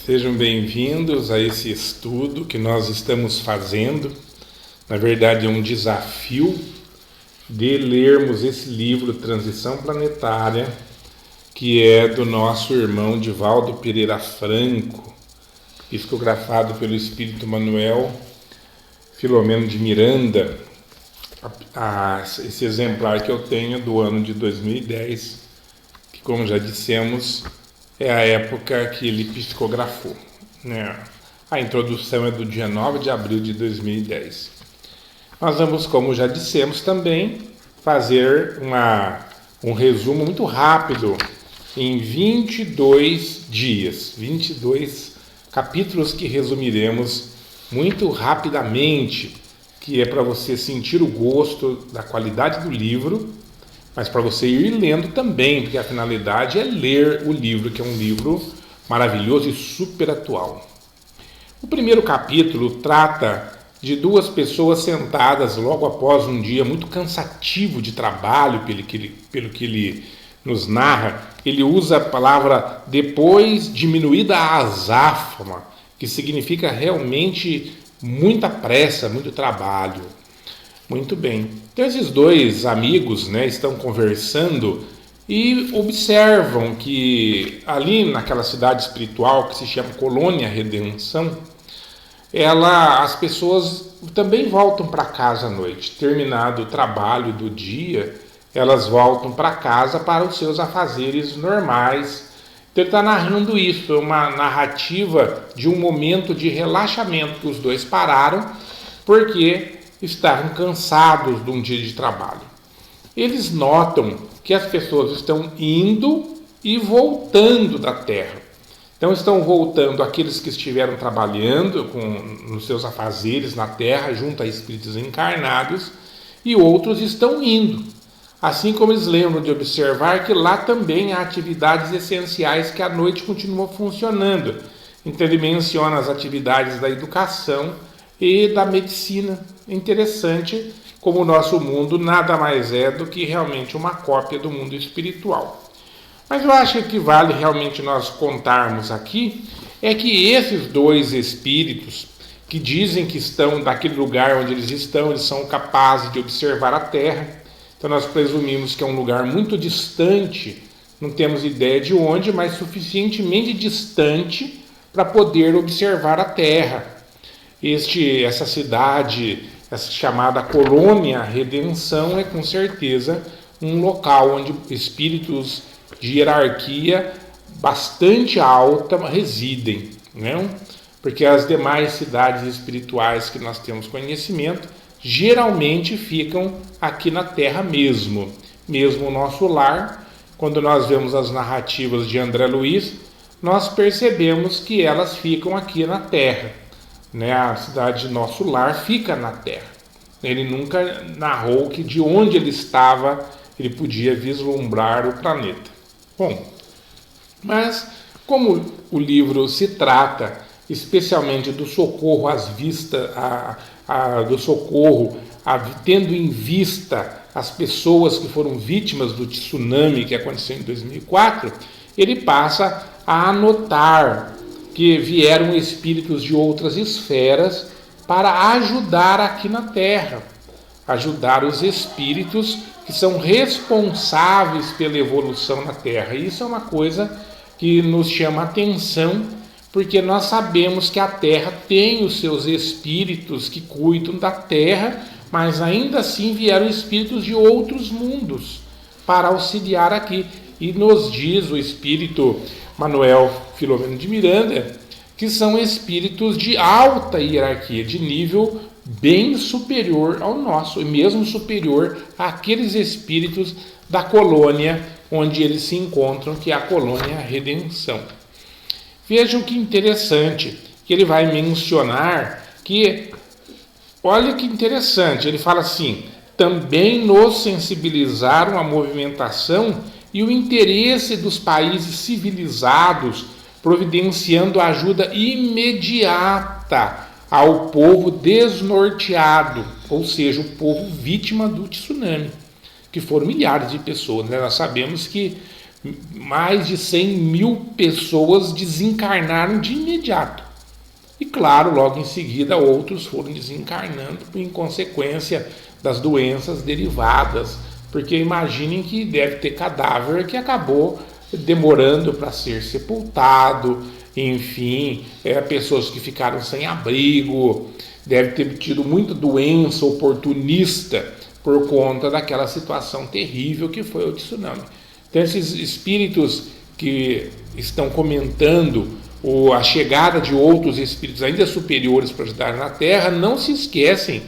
Sejam bem-vindos a esse estudo que nós estamos fazendo. Na verdade, é um desafio de lermos esse livro Transição Planetária, que é do nosso irmão Divaldo Pereira Franco, psicografado pelo Espírito Manuel Filomeno de Miranda. Esse exemplar que eu tenho do ano de 2010, que, como já dissemos, é a época que ele psicografou, né? A introdução é do dia 9 de abril de 2010. Nós vamos, como já dissemos também, fazer um resumo muito rápido em 22 dias, 22 capítulos que resumiremos muito rapidamente, que é para você sentir o gosto da qualidade do livro, mas para você ir lendo também, porque a finalidade é ler o livro, que é um livro maravilhoso e super atual. O primeiro capítulo trata de duas pessoas sentadas logo após um dia muito cansativo de trabalho, pelo que ele nos narra. Ele usa a palavra depois diminuída a azáfama, que significa realmente muita pressa, muito trabalho. Muito bem. Então esses dois amigos, né, estão conversando e observam que ali naquela cidade espiritual que se chama Colônia Redenção, as pessoas também voltam para casa à noite. Terminado o trabalho do dia, elas voltam para casa para os seus afazeres normais. Então ele está narrando isso, uma narrativa de um momento de relaxamento que os dois pararam, porque estavam cansados de um dia de trabalho. Eles notam que as pessoas estão indo e voltando da Terra. Então estão voltando aqueles que estiveram trabalhando nos seus afazeres na Terra, junto a espíritos encarnados, e outros estão indo. Assim como eles lembram de observar que lá também há atividades essenciais que à noite continuam funcionando. Então ele menciona as atividades da educação e da medicina. Interessante como o nosso mundo nada mais é do que realmente uma cópia do mundo espiritual. Mas eu acho que vale realmente nós contarmos aqui é que esses dois espíritos que dizem que estão daquele lugar onde eles são capazes de observar a Terra. Então nós presumimos que é um lugar muito distante, não temos ideia de onde, mas suficientemente distante para poder observar a Terra. Essa cidade, essa chamada Colônia Redenção, é com certeza um local onde espíritos de hierarquia bastante alta residem, né? Porque as demais cidades espirituais que nós temos conhecimento geralmente ficam aqui na Terra mesmo o nosso lar. Quando nós vemos as narrativas de André Luiz, nós percebemos que elas ficam aqui na Terra. A cidade de nosso lar fica na Terra. Ele nunca narrou que de onde ele estava ele podia vislumbrar o planeta. Bom, mas como o livro se trata especialmente do socorro às vistas, tendo em vista as pessoas que foram vítimas do tsunami que aconteceu em 2004, ele passa a anotar que vieram espíritos de outras esferas para ajudar aqui na Terra, ajudar os espíritos que são responsáveis pela evolução na Terra. E isso é uma coisa que nos chama a atenção, porque nós sabemos que a Terra tem os seus espíritos que cuidam da Terra, mas ainda assim vieram espíritos de outros mundos para auxiliar aqui. E nos diz o Espírito Manuel Filomeno de Miranda que são espíritos de alta hierarquia, de nível bem superior ao nosso, e mesmo superior àqueles espíritos da colônia onde eles se encontram, que é a Colônia Redenção. Vejam que interessante, que ele vai mencionar que, olha que interessante, ele fala assim: também nos sensibilizaram a movimentação e o interesse dos países civilizados, providenciando ajuda imediata ao povo desnorteado, ou seja, o povo vítima do tsunami, que foram milhares de pessoas. Nós sabemos que mais de 100 mil pessoas desencarnaram de imediato. E claro, logo em seguida outros foram desencarnando em consequência das doenças derivadas, porque imaginem que deve ter cadáver que acabou demorando para ser sepultado, enfim, pessoas que ficaram sem abrigo, deve ter tido muita doença oportunista por conta daquela situação terrível que foi o tsunami. Então esses espíritos que estão comentando a chegada de outros espíritos ainda superiores para ajudar na Terra, não se esquecem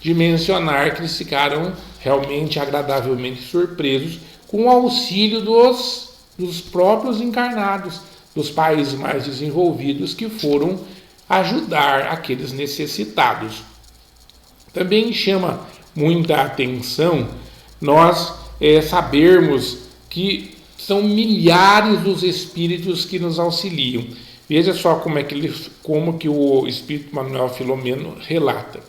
de mencionar que eles ficaram realmente agradavelmente surpresos com o auxílio dos próprios encarnados, dos países mais desenvolvidos que foram ajudar aqueles necessitados. Também chama muita atenção nós sabermos que são milhares os espíritos que nos auxiliam. Veja só como que o Espírito Manuel Filomeno relata.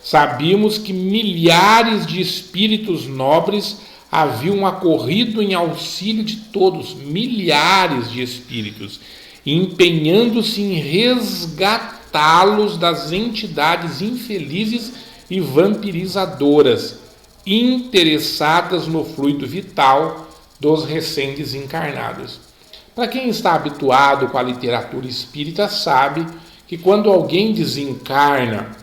Sabíamos que milhares de espíritos nobres haviam acorrido em auxílio de todos, milhares de espíritos, empenhando-se em resgatá-los das entidades infelizes e vampirizadoras, interessadas no fluido vital dos recém-desencarnados. Para quem está habituado com a literatura espírita, sabe que quando alguém desencarna,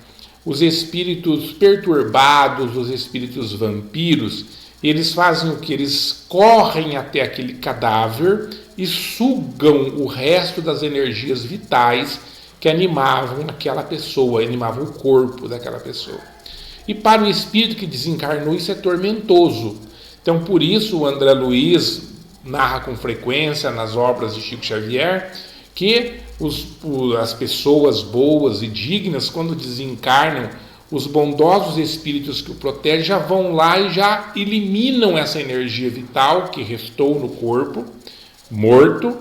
os espíritos perturbados, os espíritos vampiros, eles fazem o que? Eles correm até aquele cadáver e sugam o resto das energias vitais que animavam aquela pessoa, animavam o corpo daquela pessoa. E para o espírito que desencarnou, isso é tormentoso. Então, por isso, o André Luiz narra com frequência nas obras de Chico Xavier que as pessoas boas e dignas, quando desencarnam, os bondosos espíritos que o protegem já vão lá e já eliminam essa energia vital que restou no corpo morto,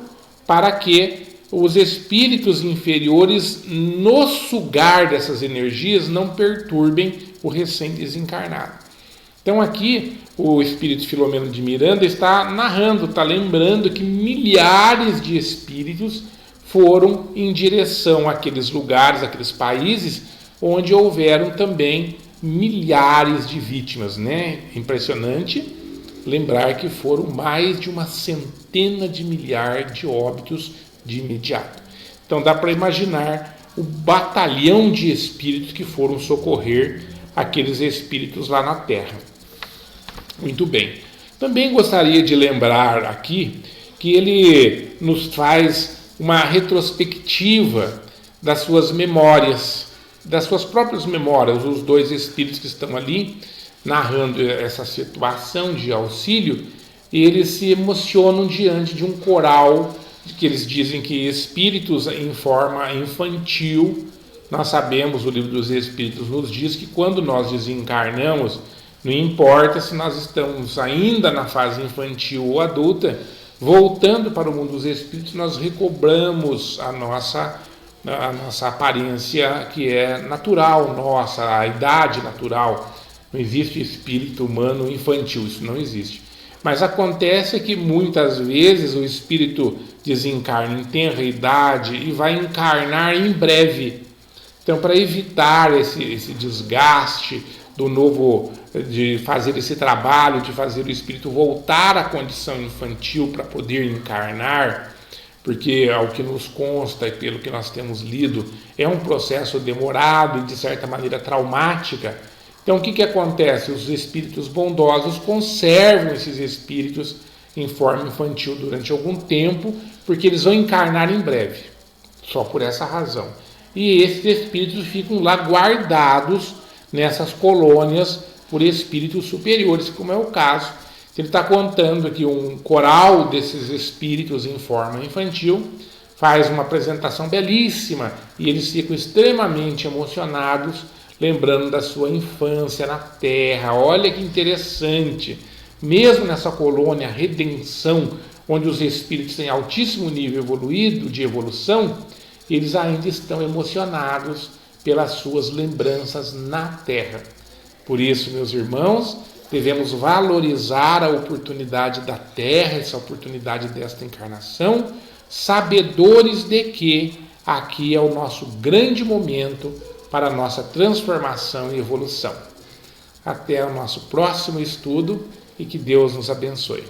para que os espíritos inferiores, no sugar dessas energias, não perturbem o recém-desencarnado. Então aqui o Espírito Filomeno de Miranda está narrando, está lembrando que milhares de espíritos foram em direção àqueles lugares, àqueles países onde houveram também milhares de vítimas, né? Impressionante lembrar que foram mais de uma centena de milhares de óbitos de imediato. Então dá para imaginar o batalhão de espíritos que foram socorrer aqueles espíritos lá na Terra. Muito bem. Também gostaria de lembrar aqui que ele nos faz uma retrospectiva das suas memórias, das suas próprias memórias, os dois espíritos que estão ali narrando essa situação de auxílio, e eles se emocionam diante de um coral que eles dizem que espíritos em forma infantil. Nós sabemos, o Livro dos Espíritos nos diz que quando nós desencarnamos, não importa se nós estamos ainda na fase infantil ou adulta, voltando para o mundo dos espíritos, nós recobramos a nossa aparência que é natural nossa, a idade natural. Não existe espírito humano infantil, isso não existe. Mas acontece que muitas vezes o espírito desencarna em tenra idade e vai encarnar em breve. Então, para evitar esse desgaste do novo, de fazer esse trabalho, de fazer o espírito voltar à condição infantil para poder encarnar, porque ao que nos consta e pelo que nós temos lido, é um processo demorado e de certa maneira traumática. Então o que acontece? Os espíritos bondosos conservam esses espíritos em forma infantil durante algum tempo, porque eles vão encarnar em breve, só por essa razão. E esses espíritos ficam lá guardados nessas colônias por espíritos superiores, como é o caso. Ele está contando aqui um coral desses espíritos em forma infantil, faz uma apresentação belíssima e eles ficam extremamente emocionados, lembrando da sua infância na Terra. Olha que interessante, mesmo nessa colônia Redenção, onde os espíritos têm altíssimo nível evoluído, de evolução, eles ainda estão emocionados pelas suas lembranças na Terra. Por isso, meus irmãos, devemos valorizar a oportunidade da Terra, essa oportunidade desta encarnação, sabedores de que aqui é o nosso grande momento para a nossa transformação e evolução. Até o nosso próximo estudo e que Deus nos abençoe.